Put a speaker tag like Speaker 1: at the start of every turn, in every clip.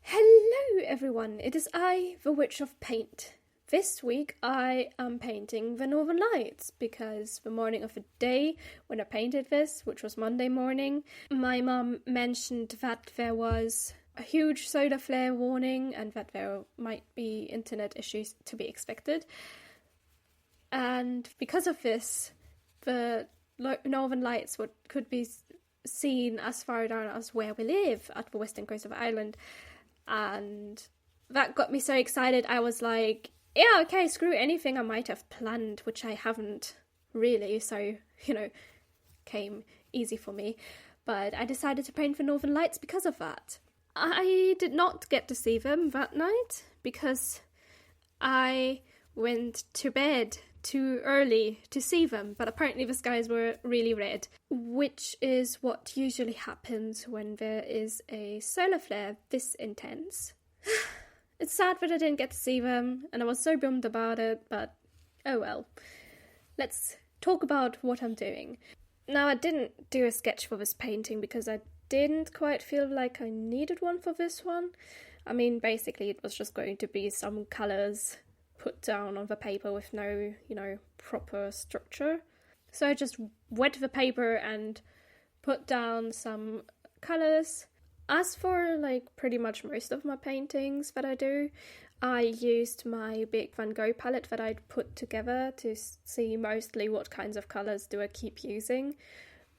Speaker 1: Hello everyone, it is I, the Witch of Paint. This week I am painting the Northern Lights because the morning of the day when I painted this, which was Monday morning, my mum mentioned that there was a huge solar flare warning and that there might be internet issues to be expected. And because of this, the Northern Lights could be seen as far down as where we live at the western coast of Ireland. And that got me so excited. I was like, yeah, okay, screw anything I might have planned, which I haven't really, so, came easy for me. But I decided to paint the Northern Lights because of that. I did not get to see them that night because I went to bed too early to see them, but apparently the skies were really red, which is what usually happens when there is a solar flare this intense. It's sad that I didn't get to see them, and I was so bummed about it, but oh well. Let's talk about what I'm doing. Now, I didn't do a sketch for this painting because I didn't quite feel like I needed one for this one. I mean, basically it was just going to be some colours put down on the paper with no, proper structure. So I just wet the paper and put down some colours. As for, pretty much most of my paintings that I do, I used my big Van Gogh palette that I'd put together to see mostly what kinds of colours do I keep using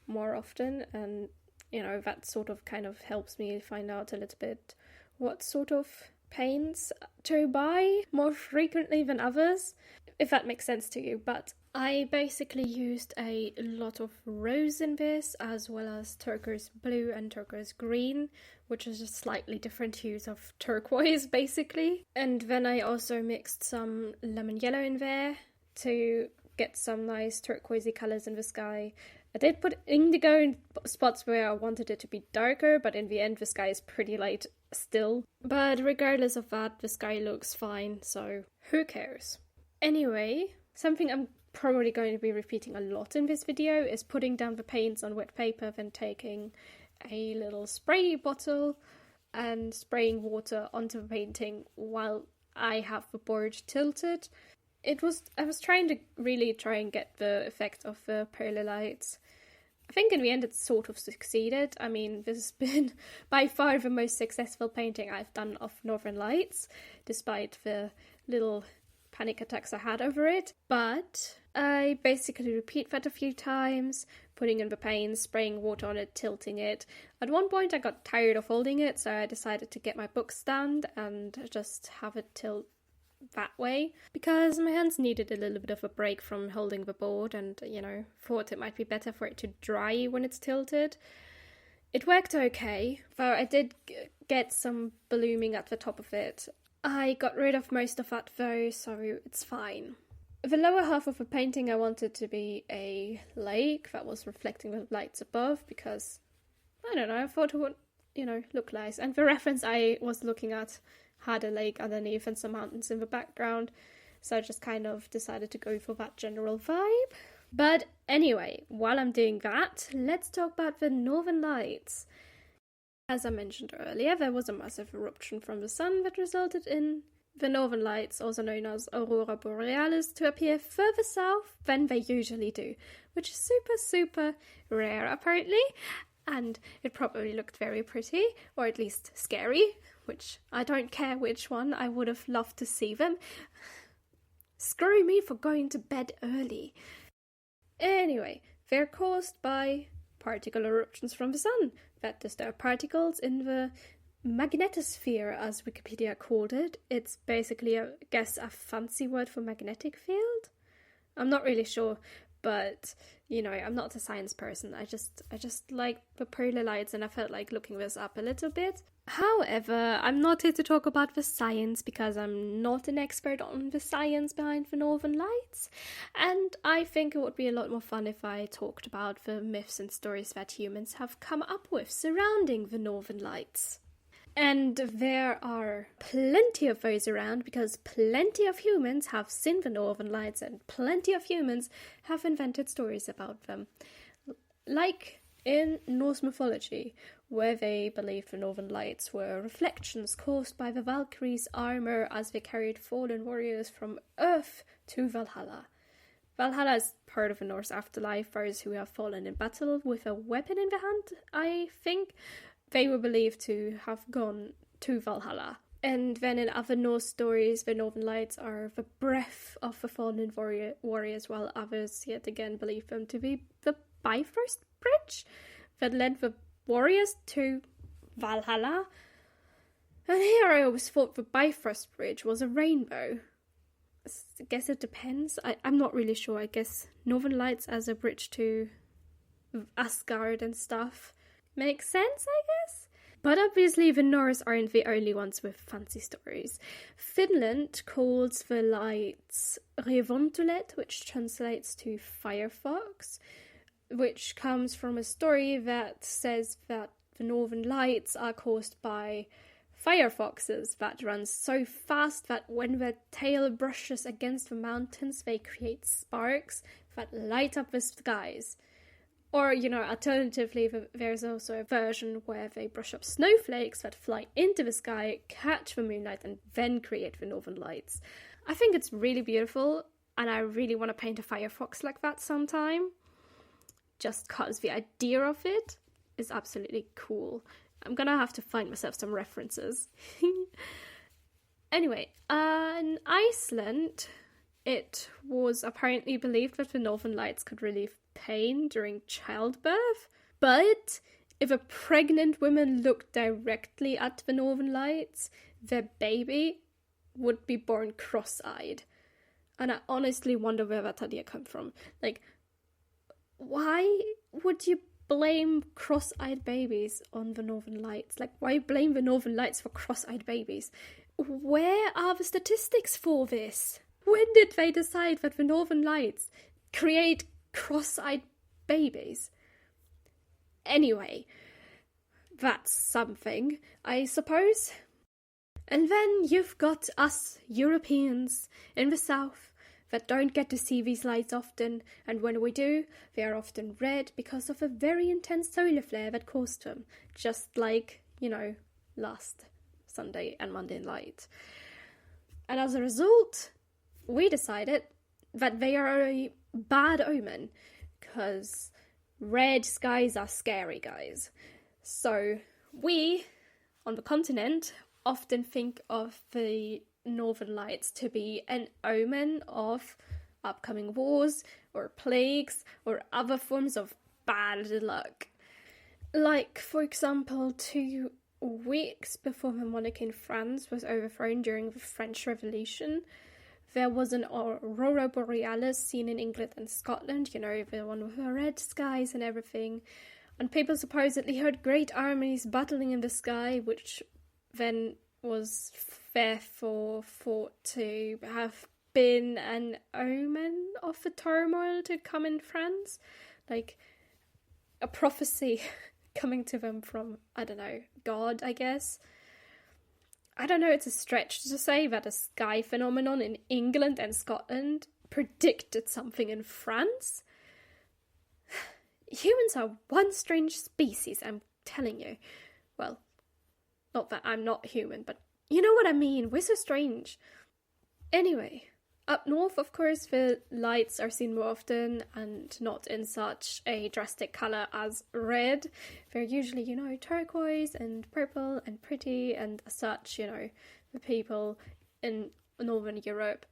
Speaker 1: more often, and, that sort of kind of helps me find out a little bit what sort of paints to buy more frequently than others, if that makes sense to you. But I basically used a lot of rose in this, as well as turquoise blue and turquoise green, which is just slightly different hues of turquoise, basically. And then I also mixed some lemon yellow in there to get some nice turquoisey colours in the sky. I did put indigo in spots where I wanted it to be darker, but in the end the sky is pretty light still. But regardless of that, the sky looks fine, so who cares? Anyway, something I'm probably going to be repeating a lot in this video is putting down the paints on wet paper, then taking a little spray bottle and spraying water onto the painting while I have the board tilted. I was trying to really try and get the effect of the polar lights. I think in the end it sort of succeeded. I mean, this has been by far the most successful painting I've done of Northern Lights, despite the little panic attacks I had over it. But I basically repeat that a few times, putting in the paint, spraying water on it, tilting it. At one point I got tired of holding it, so I decided to get my book stand and just have it tilt that way, because my hands needed a little bit of a break from holding the board, and thought it might be better for it to dry when it's tilted. It worked okay, though I did get some blooming at the top of it. I got rid of most of that though, so it's fine. The lower half of the painting I wanted to be a lake that was reflecting the lights above, because I don't know, I thought it would look nice, and the reference I was looking at had a lake underneath and some mountains in the background, so I just kind of decided to go for that general vibe. But anyway, while I'm doing that, let's talk about the Northern Lights. As I mentioned earlier, there was a massive eruption from the sun that resulted in the Northern Lights, also known as Aurora Borealis, to appear further south than they usually do, which is super, super rare apparently, and it probably looked very pretty, or at least scary, which I don't care which one, I would have loved to see them. Screw me for going to bed early. Anyway, they're caused by particle eruptions from the sun that disturb particles in the magnetosphere, as Wikipedia called it. It's basically, I guess, a fancy word for magnetic field? I'm not really sure, but I'm not a science person. I just like the polar lights, and I felt like looking this up a little bit. However, I'm not here to talk about the science because I'm not an expert on the science behind the Northern Lights, and I think it would be a lot more fun if I talked about the myths and stories that humans have come up with surrounding the Northern Lights. And there are plenty of those around because plenty of humans have seen the Northern Lights and plenty of humans have invented stories about them. Like in Norse mythology, where they believed the Northern Lights were reflections caused by the Valkyries' armor as they carried fallen warriors from Earth to Valhalla. Valhalla is part of the Norse afterlife, those who have fallen in battle with a weapon in their hand, I think. They were believed to have gone to Valhalla. And then in other Norse stories, the Northern Lights are the breath of the fallen warriors, while others yet again believe them to be the Bifrost Bridge that led the warriors to Valhalla. And here I always thought the Bifrost Bridge was a rainbow. I guess it depends. I'm not really sure. I guess Northern Lights as a bridge to Asgard and stuff makes sense, I guess. But obviously the Norse aren't the only ones with fancy stories. Finland calls the lights Revontulet, which translates to firefox, which comes from a story that says that the Northern Lights are caused by firefoxes that run so fast that when their tail brushes against the mountains, they create sparks that light up the skies. Or, alternatively, there's also a version where they brush up snowflakes that fly into the sky, catch the moonlight, and then create the Northern Lights. I think it's really beautiful, and I really want to paint a firefox like that sometime. Just because the idea of it is absolutely cool. I'm gonna have to find myself some references. Anyway, in Iceland, it was apparently believed that the Northern Lights could relieve pain during childbirth, but if a pregnant woman looked directly at the Northern Lights, their baby would be born cross-eyed. And I honestly wonder where that idea came from. Like, why would you blame cross-eyed babies on the Northern Lights? Like, why blame the Northern Lights for cross-eyed babies? Where are the statistics for this? When did they decide that the Northern Lights create cross-eyed babies? Anyway, that's something, I suppose. And then you've got us Europeans in the south that don't get to see these lights often, and when we do, they are often red because of a very intense solar flare that caused them, just like, last Sunday and Monday night. And as a result, we decided that they are a bad omen, because red skies are scary, guys. So we, on the continent, often think of the Northern Lights to be an omen of upcoming wars or plagues or other forms of bad luck. Like, for example, 2 weeks before the monarchy in France was overthrown during the French Revolution, there was an aurora borealis seen in England and Scotland, the one with the red skies and everything. And people supposedly heard great armies battling in the sky, which then was therefore thought to have been an omen of the turmoil to come in France. Like, a prophecy coming to them from, God, I guess. I don't know, it's a stretch to say that a sky phenomenon in England and Scotland predicted something in France. Humans are one strange species, I'm telling you. Well, not that I'm not human, but you know what I mean, we're so strange. Anyway, up north, of course, the lights are seen more often and not in such a drastic colour as red. They're usually, turquoise and purple and pretty, and as such, the people in Northern Europe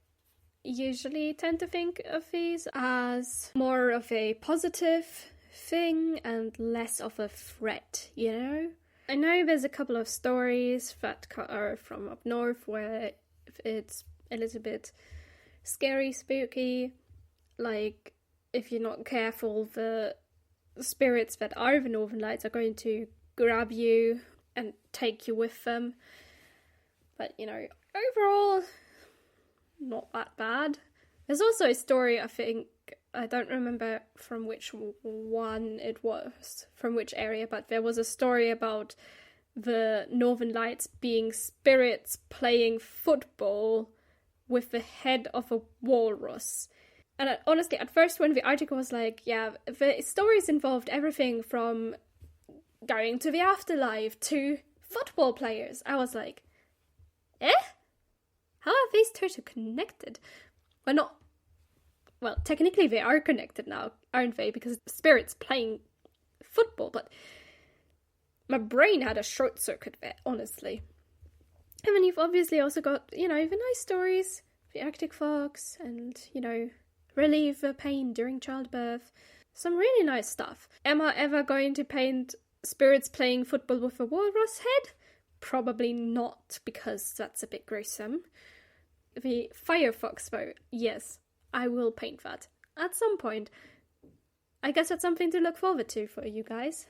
Speaker 1: usually tend to think of these as more of a positive thing and less of a threat, I know there's a couple of stories that are from up north where it's a little bit scary, spooky, like if you're not careful, the spirits that are the Northern Lights are going to grab you and take you with them. But, overall, not that bad. There's also a story, I think, I don't remember from which one it was, from which area, but there was a story about the Northern Lights being spirits playing football with the head of a walrus. And honestly, at first when the article was like, yeah, the stories involved everything from going to the afterlife to football players, I was like, eh? How are these two connected? Well, technically they are connected now, aren't they? Because Spirit's playing football, but my brain had a short circuit there, honestly. And then you've obviously also got, the nice stories, the Arctic fox, and, relieve the pain during childbirth. Some really nice stuff. Am I ever going to paint spirits playing football with a walrus head? Probably not, because that's a bit gruesome. The firefox, though, yes, I will paint that at some point. I guess that's something to look forward to for you guys.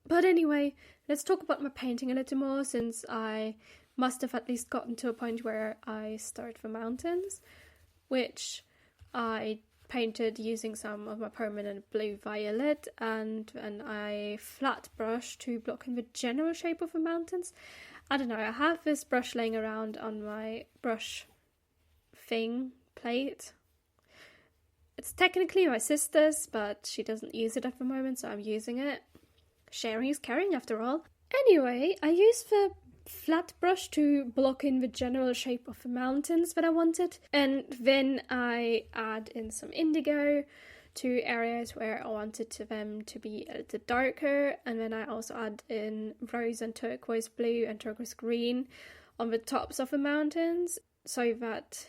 Speaker 1: But anyway, let's talk about my painting a little more, since I must have at least gotten to a point where I start the mountains, which I painted using some of my permanent blue violet, and I flat brush to block in the general shape of the mountains. I don't know, I have this brush laying around on my brush thing plate. It's technically my sister's, but she doesn't use it at the moment, so I'm using it. Sharing is caring, after all. Anyway, I used the flat brush to block in the general shape of the mountains that I wanted, and then I add in some indigo to areas where I wanted them to be a little darker, and then I also add in rose and turquoise blue and turquoise green on the tops of the mountains, so that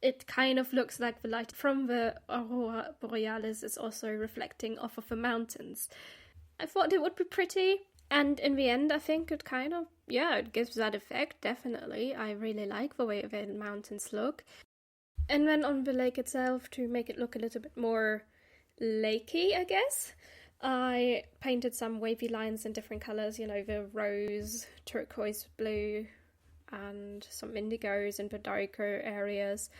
Speaker 1: it kind of looks like the light from the Aurora Borealis is also reflecting off of the mountains. I thought it would be pretty, and in the end I think it kind of, it gives that effect, definitely. I really like the way the mountains look. And then on the lake itself, to make it look a little bit more lakey, I guess, I painted some wavy lines in different colours, the rose, turquoise blue, and some indigos in the darker areas.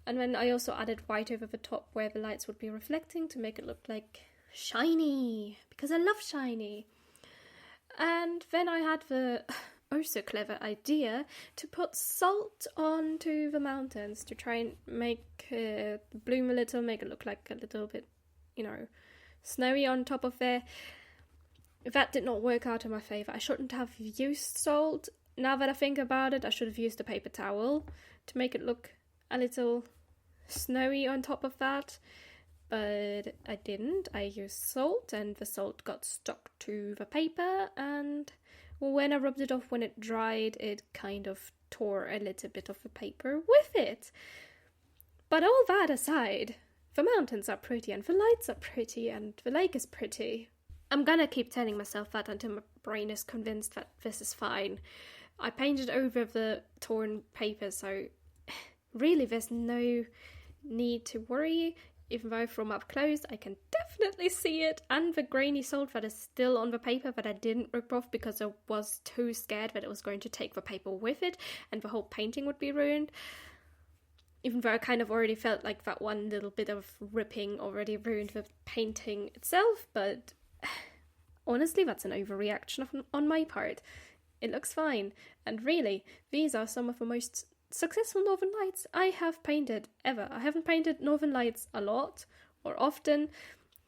Speaker 1: And then I also added white over the top where the lights would be reflecting to make it look like shiny, because I love shiny. And then I had the oh so clever idea to put salt onto the mountains to try and make it bloom a little, make it look like a little bit, snowy on top of there. That did not work out in my favour. I shouldn't have used salt. Now that I think about it, I should have used a paper towel to make it look a little snowy on top of that. But I didn't. I used salt, and the salt got stuck to the paper, and when I rubbed it off, when it dried, it kind of tore a little bit of the paper with it. But all that aside, the mountains are pretty, and the lights are pretty, and the lake is pretty. I'm gonna keep telling myself that until my brain is convinced that this is fine. I painted over the torn paper, so really there's no need to worry. Even though from up close I can definitely see it, and the grainy salt that is still on the paper that I didn't rip off because I was too scared that it was going to take the paper with it and the whole painting would be ruined. Even though I kind of already felt like that one little bit of ripping already ruined the painting itself, but honestly that's an overreaction on my part. It looks fine, and really, these are some of the most successful Northern Lights I have painted ever. I haven't painted Northern Lights a lot or often,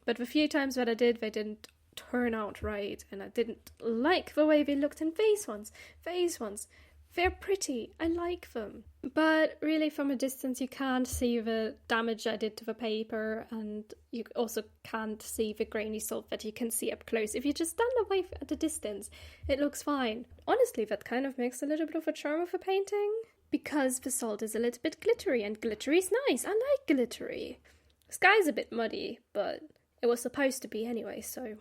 Speaker 1: but the few times that I did, they didn't turn out right, and I didn't like the way they looked. And these ones, they're pretty. I like them. But really, from a distance, you can't see the damage I did to the paper, and you also can't see the grainy salt that you can see up close. If you just stand away at a distance, it looks fine. Honestly, that kind of makes a little bit of a charm of a painting, because the salt is a little bit glittery, and glittery is nice. I like glittery. The sky's a bit muddy, but it was supposed to be anyway, so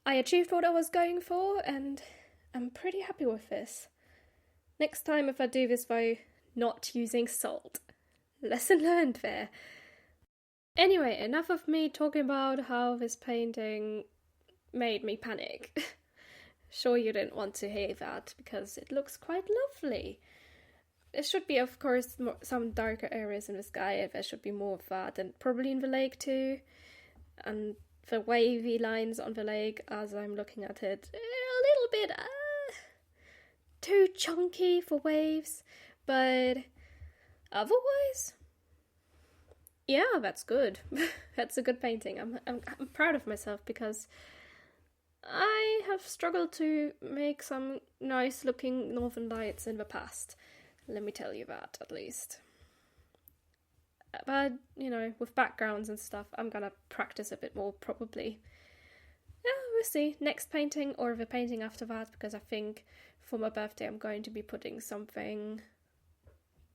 Speaker 1: I achieved what I was going for, and I'm pretty happy with this. Next time, if I do this by not using salt. Lesson learned there. Anyway, enough of me talking about how this painting made me panic. Sure you didn't want to hear that, because it looks quite lovely. There should be, of course, some darker areas in the sky. There should be more of that, and probably in the lake too. And the wavy lines on the lake, as I'm looking at it, a little bit too chunky for waves, but otherwise, Yeah, that's good. That's a good painting. I'm proud of myself because I have struggled to make some nice looking northern lights in the past. Let me tell you that, at least. But, with backgrounds and stuff, I'm gonna practice a bit more, probably. Yeah, we'll see. Next painting or the painting after that, because I think for my birthday I'm going to be putting something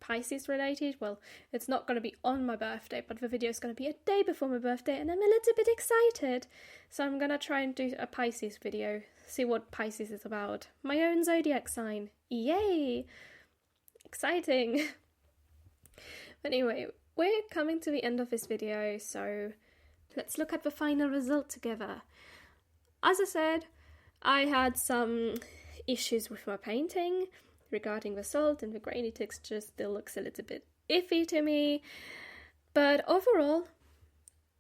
Speaker 1: Pisces related. Well, it's not going to be on my birthday, but the video is going to be a day before my birthday, and I'm a little bit excited. So I'm going to try and do a Pisces video, see what Pisces is about. My own zodiac sign. Yay! Exciting! But anyway, we're coming to the end of this video, so let's look at the final result together. As I said, I had some issues with my painting regarding the salt, and the grainy texture still looks a little bit iffy to me. But overall,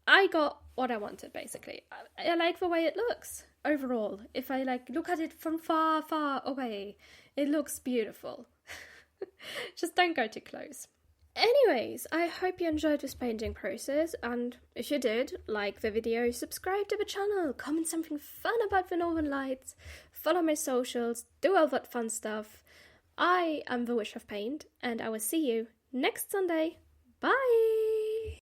Speaker 1: I got what I wanted, basically. I like the way it looks, overall. If I look at it from far, far away, it looks beautiful. Just don't go too close. Anyways, I hope you enjoyed this painting process, and if you did, like the video, subscribe to the channel, comment something fun about the Northern Lights, follow my socials, do all that fun stuff. I am The Witch of Paint, and I will see you next Sunday. Bye!